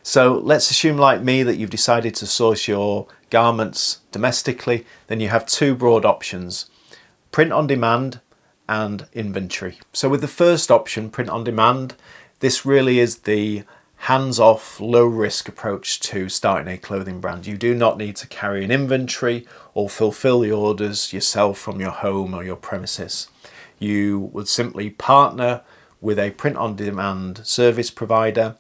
So let's assume, like me, that you've decided to source your garments domestically. Then you have two broad options: print on demand and inventory. So with the first option, print on demand, this really is the hands-off, low-risk approach to starting a clothing brand. You do not need to carry an inventory or fulfill the orders yourself from your home or your premises. You would simply partner with a print on demand service provider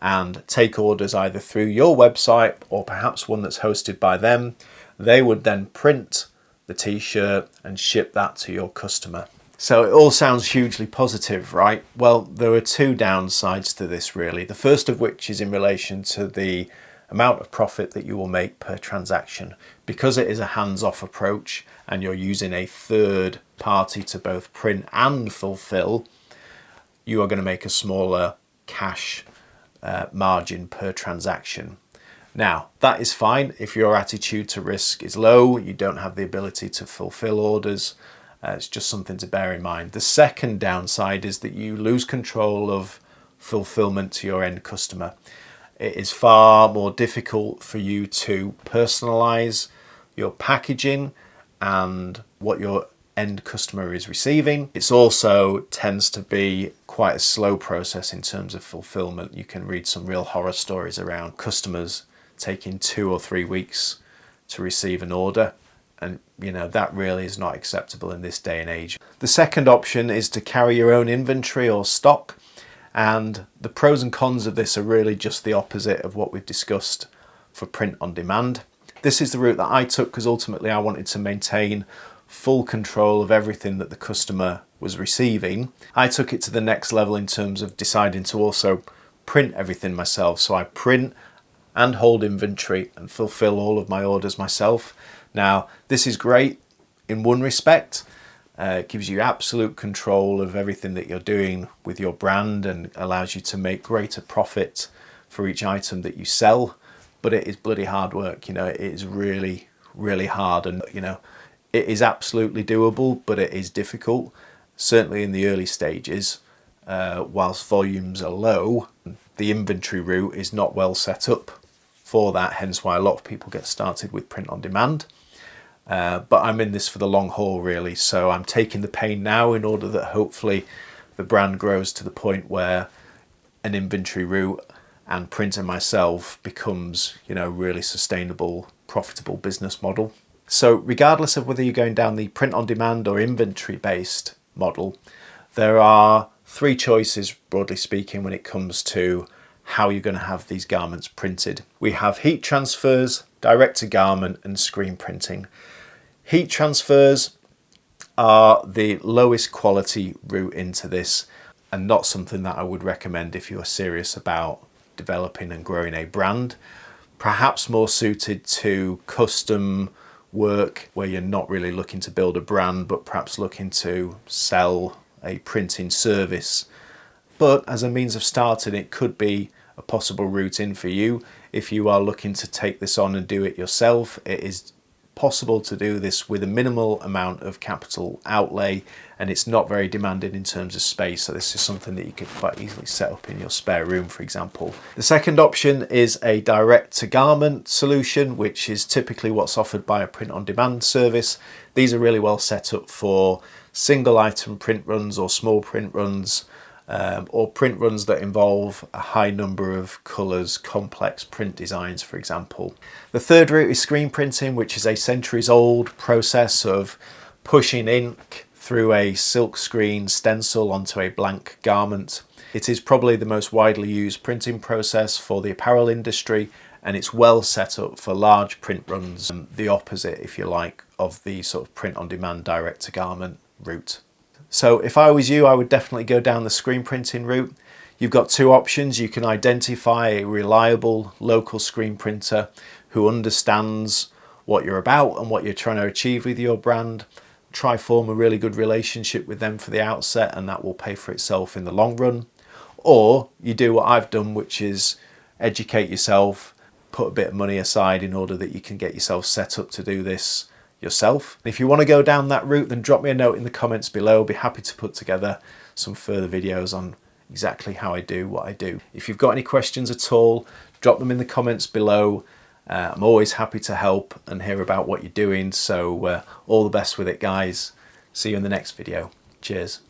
and take orders either through your website or perhaps one that's hosted by them. They would then print the t-shirt and ship that to your customer. So it all sounds hugely positive, right? Well, there are two downsides to this really. The first of which is in relation to the amount of profit that you will make per transaction. Because it is a hands-off approach and you're using a third party to both print and fulfill, you are going to make a smaller cash margin per transaction. Now, that is fine if your attitude to risk is low, you don't have the ability to fulfill orders. It's just something to bear in mind. The second downside is that you lose control of fulfillment to your end customer. It is far more difficult for you to personalize your packaging and what your end customer is receiving. It also tends to be quite a slow process in terms of fulfillment. You can read some real horror stories around customers taking 2 or 3 weeks to receive an order. And that really is not acceptable in this day and age. The second option is to carry your own inventory or stock. And the pros and cons of this are really just the opposite of what we've discussed for print on demand. This is the route that I took because ultimately I wanted to maintain full control of everything that the customer was receiving. I took it to the next level in terms of deciding to also print everything myself. So I print and hold inventory and fulfill all of my orders myself. Now, this is great in one respect. It gives you absolute control of everything that you're doing with your brand and allows you to make greater profit for each item that you sell. But it is bloody hard work. It is really, really hard. And, it is absolutely doable, but it is difficult. Certainly in the early stages, whilst volumes are low, the inventory route is not well set up for that. Hence why a lot of people get started with print on demand. But I'm in this for the long haul really, so I'm taking the pain now in order that hopefully the brand grows to the point where an inventory route and printing myself becomes, really sustainable, profitable business model. So regardless of whether you're going down the print on demand or inventory based model, there are 3 choices, broadly speaking, when it comes to how you're going to have these garments printed. We have heat transfers, direct to garment, and screen printing. Heat transfers are the lowest quality route into this and not something that I would recommend if you're serious about developing and growing a brand. Perhaps more suited to custom work where you're not really looking to build a brand but perhaps looking to sell a printing service. But as a means of starting, it could be a possible route in for you. If you are looking to take this on and do it yourself, it is possible to do this with a minimal amount of capital outlay, and it's not very demanding in terms of space. So this is something that you could quite easily set up in your spare room, for example. The second option is a direct to garment solution, which is typically what's offered by a print on demand service. These are really well set up for single item print runs or small print runs, or print runs that involve a high number of colours, complex print designs, for example. The third route is screen printing, which is a centuries-old process of pushing ink through a silk screen stencil onto a blank garment. It is probably the most widely used printing process for the apparel industry, and it's well set up for large print runs, the opposite, if you like, of the sort of print on demand direct to garment route. So if I was you, I would definitely go down the screen printing route. You've got 2 options. You can identify a reliable local screen printer who understands what you're about and what you're trying to achieve with your brand. Try form a really good relationship with them for the outset, and that will pay for itself in the long run. Or you do what I've done, which is educate yourself, put a bit of money aside in order that you can get yourself set up to do this yourself. If you want to go down that route, then drop me a note in the comments below. I'll be happy to put together some further videos on exactly how I do what I do. If you've got any questions at all, drop them in the comments below. I'm always happy to help and hear about what you're doing, so all the best with it, guys. See you in the next video. Cheers.